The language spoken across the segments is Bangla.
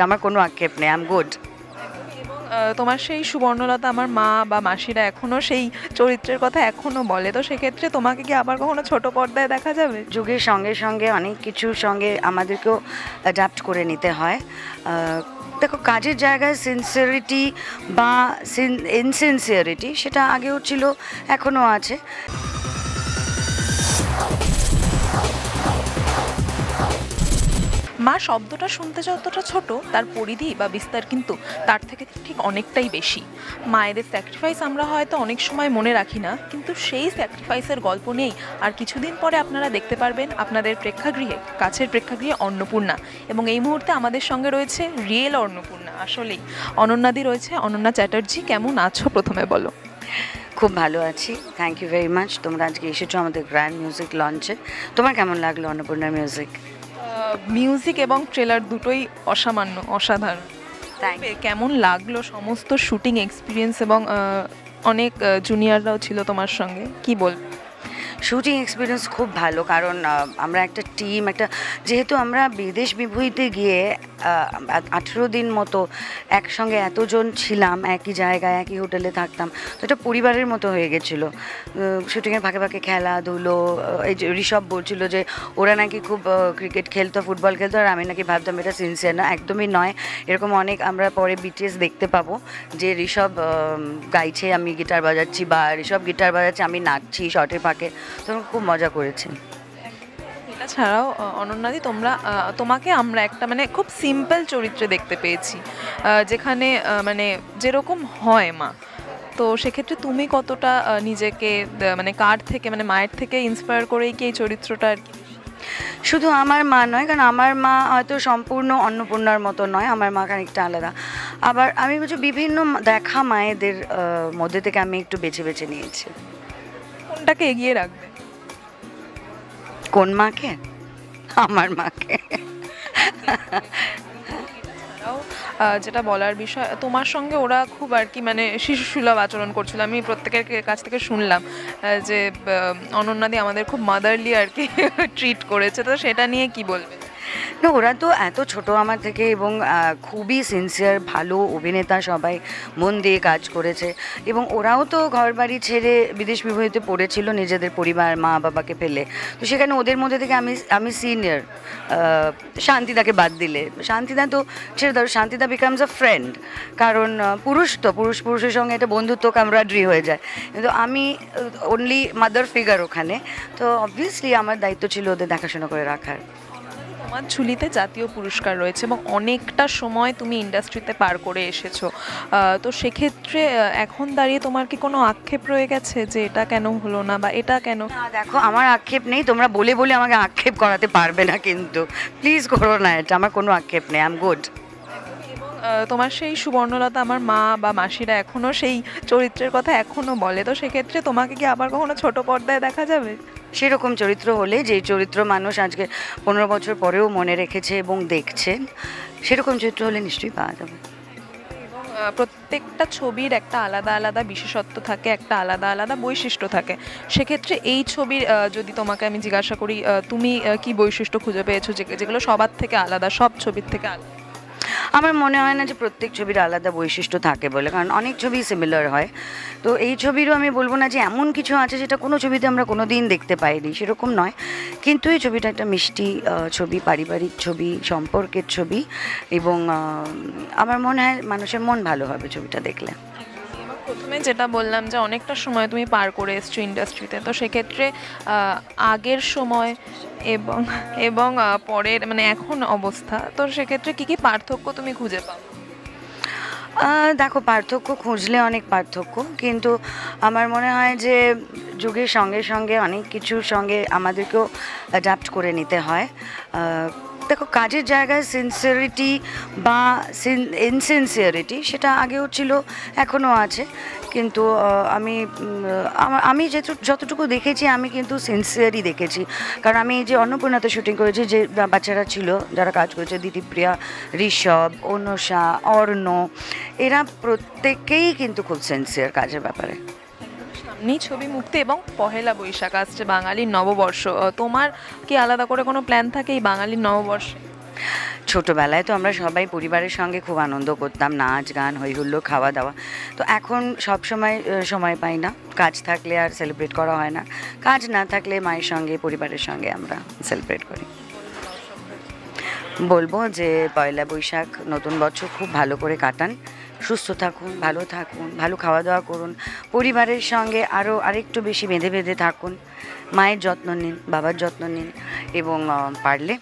আমার কোনো আক্ষেপ নেই, আই এম গুড। তোমার সেই সুবর্ণলতা আমার মা বা মাসিরা এখনো সেই চরিত্রের কথা এখনো বলে, তো সেক্ষেত্রে তোমাকে কি আবার কখনো ছোট পর্দায় দেখা যাবে? যুগের সঙ্গে সঙ্গে অনেক কিছুর সঙ্গে আমাদেরকেও অ্যাডাপ্ট করে নিতে হয়। দেখো, কাজের জায়গায় সিনসিয়ারিটি বা ইনসিনসিয়ারিটি সেটা আগেও ছিল, এখনও আছে। মা শব্দটা শুনতে যতটা ছোট, তার পরিধি বা বিস্তার কিন্তু তার থেকে ঠিক অনেকটাই বেশি। মায়েদের স্যাক্রিফাইস আমরা হয়তো অনেক সময় মনে রাখি না, কিন্তু সেই স্যাক্রিফাইসের গল্প নিয়েই আর কিছুদিন পরে আপনারা দেখতে পারবেন আপনাদের প্রেক্ষাগৃহে, কাছের প্রেক্ষাগৃহে অন্নপূর্ণা। এবং এই মুহূর্তে আমাদের সঙ্গে রয়েছে রিয়েল অন্নপূর্ণা, আসলেই অনন্যাদি রয়েছে। অনন্যা চ্যাটার্জি, কেমন আছো প্রথমে বলো? খুব ভালো আছি, থ্যাংক ইউ ভেরি মাচ। তোমরা আজকে এসেছো আমাদের গ্র্যান্ড মিউজিক লঞ্চে। তোমার কেমন লাগলো অন্নপূর্ণার মিউজিক? মিউজিক এবং ট্রেলার দুটোই অসামান্য, অসাধারণ। কেমন লাগলো সমস্ত শুটিং এক্সপিরিয়েন্স? এবং অনেক জুনিয়ররাও ছিল তোমার সঙ্গে, কি বলবো? শুটিং এক্সপিরিয়েন্স খুব ভালো, কারণ আমরা একটা টিম, যেহেতু আমরা বিদেশ বিভূতিতে গিয়ে 18 দিন মতো একসঙ্গে এতজন ছিলাম, একই জায়গায় একই হোটেলে থাকতাম, তো এটা পরিবারের মতো হয়ে গেছিলো। শুটিংয়ের ফাঁকে ফাঁকে খেলাধুলো, এই যে ঋষভ বলছিল যে ওরা নাকি খুব ক্রিকেট খেলতো, ফুটবল খেলতো, আর আমি নাকি ভাবতাম এটা সিনসিয়ার না, একদমই নয়। এরকম অনেক আমরা পরে বিটিএস দেখতে পাবো যে ঋষভ গাইছে, আমি গিটার বাজাচ্ছি, বা ঋষভ গিটার বাজাচ্ছে, আমি নাচছি শর্টের ফাঁকে। তো খুব মজা করেছি। এটা ছাড়াও অনন্যাদি, তোমাকে আমরা একটা মানে খুব সিম্পল চরিত্রে দেখতে পেয়েছি, যেখানে মানে যেরকম হয় মা, তো সেক্ষেত্রে তুমি কতটা নিজেকে মানে কার থেকে, মানে মায়ের থেকে ইন্সপায়ার করেই কি এই চরিত্রটা আর কি? শুধু আমার মা নয়, কারণ আমার মা হয়তো সম্পূর্ণ অন্নপূর্ণার মতো নয়, আমার মা খানিকটা আলাদা। আবার আমি বলছি বিভিন্ন দেখা মায়েদের মধ্যে থেকে আমি একটু বেছে বেছে নিয়েছি। কোনটাকে এগিয়ে রাখবে? কোন মাকে? আমার মাকে। যেটা বলার বিষয়, তোমার সঙ্গে ওরা খুব আর কি মানে শিশুসুলভ আচরণ করছিল, আমি প্রত্যেকের কাছ থেকে শুনলাম যে অনন্যাদি আমাদের খুব মাদারলি আর কি ট্রিট করেছে, তো সেটা নিয়ে কি বলবে? না, ওরা তো এত ছোট আমার থেকে, এবং খুবই সিনসিয়ার, ভালো অভিনেতা, সবাই মন দিয়ে কাজ করেছে। এবং ওরাও তো ঘর বাড়ি ছেড়ে বিদেশ বিভূতিতে পড়েছিল নিজেদের পরিবার, মা বাবাকে ফেলে। তো সেখানে ওদের মধ্যে থেকে আমি সিনিয়র, শান্তিদাকে বাদ দিলে। শান্তিদা তো ছেড়ে দাও, শান্তিদা বিকামস আ ফ্রেন্ড, কারণ পুরুষের সঙ্গে একটা বন্ধুত্ব কামরাড্রি হয়ে যায়, কিন্তু আমি অনলি মাদার ফিগার ওখানে। তো অবভিয়াসলি আমার দায়িত্ব ছিল ওদের দেখাশোনা করে রাখার। তোমার ঝুলিতে জাতীয় পুরস্কার রয়েছে এবং অনেকটা সময় তুমি ইন্ডাস্ট্রিতে পার করে এসেছো, তো সেক্ষেত্রে এখন দাঁড়িয়ে তোমার কি কোনো আক্ষেপ রয়ে গেছে যে এটা কেন হলো না বা এটা কেন? না, দেখো, আমার আক্ষেপ নেই। তোমরা বলে বলে আমাকে আক্ষেপ করাতে পারবে না, কিন্তু প্লিজ করো না এটা, আমার কোনো আক্ষেপ নেই, আই এম গুড। তোমার সেই সুবর্ণলতা আমার মা বা মাসিরা এখনো সেই চরিত্রের কথা এখনো বলে, তো সেক্ষেত্রে তোমাকে কি আবার কখনো ছোট পর্দায় দেখা যাবে? সেরকম চরিত্র হলে, যেই চরিত্র মানুষ আজকে 15 বছর পরেও মনে রেখেছে এবং দেখছেন, সেরকম চরিত্র হলে নিশ্চয়ই পাওয়া যাবে। এবং প্রত্যেকটা ছবির একটা আলাদা আলাদা বিশেষত্ব থাকে, একটা আলাদা আলাদা বৈশিষ্ট্য থাকে। সেক্ষেত্রে এই ছবির যদি তোমাকে আমি জিজ্ঞাসা করি, তুমি কি বৈশিষ্ট্য খুঁজে পেয়েছো যেগুলো সবার থেকে আলাদা, সব ছবির থেকে আলাদা? আমার মনে হয় না যে প্রত্যেক ছবির আলাদা বৈশিষ্ট্য থাকে বলে, কারণ অনেক ছবি সিমিলার হয়। তো এই ছবিরও আমি বলবো না যে এমন কিছু আছে যেটা কোনো ছবিতে আমরা কোনো দিন দেখতে পাইনি, সেরকম নয়। কিন্তু এই ছবিটা একটা মিষ্টি ছবি, পারিবারিক ছবি, সম্পর্কের ছবি, এবং আমার মনে হয় মানুষের মন ভালো হবে ছবিটা দেখলে। প্রথমে যেটা বললাম যে অনেকটা সময় তুমি পার করে এসছো ইন্ডাস্ট্রিতে, তো সেক্ষেত্রে আগের সময় এবং এবং পরের মানে এখন অবস্থা, তো সেক্ষেত্রে কি কি পার্থক্য তুমি খুঁজে পাও? দেখো, পার্থক্য খুঁজলে অনেক পার্থক্য, কিন্তু আমার মনে হয় যে যুগের সঙ্গে সঙ্গে অনেক কিছুর সঙ্গে আমাদেরকেও অ্যাডাপ্ট করে নিতে হয়। দেখো, কাজের জায়গায় সিনসিয়ারিটি বা ইনসিনসিয়ারিটি সেটা আগেও ছিল, এখনও আছে। কিন্তু আমি যতটুকু দেখেছি, আমি কিন্তু সিনসিয়ারই দেখেছি। কারণ আমি যে অন্নপূর্ণাতে শুটিং করেছি, যে বাচ্চারা ছিল যারা কাজ করেছে, দিতিপ্রিয়া, ঋষভ, অনুষা, অর্ণ, এরা প্রত্যেকেই কিন্তু খুব সিনসিয়ার কাজের ব্যাপারে। সামনেই ছবি মুক্তি এবং পহেলা বৈশাখ আসছে, বাঙালির নববর্ষ। তোমার কি আলাদা করে কোনো প্ল্যান থাকে এই বাঙালির নববর্ষে? ছোটোবেলায় তো আমরা সবাই পরিবারের সঙ্গে খুব আনন্দ করতাম, নাচ গান হই হুল্লোড় খাওয়া দাওয়া। তো এখন সব সময় পাই না, কাজ থাকলে আর সেলিব্রেট করা হয় না, কাজ না থাকলে মায়ের সঙ্গে পরিবারের সঙ্গে আমরা সেলিব্রেট করি। বলবো যে পয়লা বৈশাখ নতুন বছর খুব ভালো করে কাটান, সুস্থ থাকুন, ভালো খাওয়া দাওয়া করুন, পরিবারের সঙ্গে আরেকটু বেশি বেঁধে থাকুন, মায়ের যত্ন নিন, বাবার যত্ন নিন এবং পারলে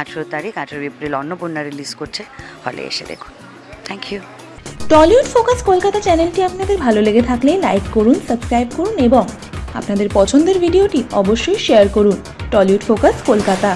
18 তারিখ 18 এপ্রিল অন্নপূর্ণা রিলিজ করছে, হলে এসে দেখুন। Thank you. Tollywood focus Kolkata চ্যানেলটি আপনাদের ভালো লেগে থাকলে লাইক করুন, সাবস্ক্রাইব করুন এবং আপনাদের পছন্দের ভিডিওটি অবশ্যই শেয়ার করুন। Tollywood focus Kolkata.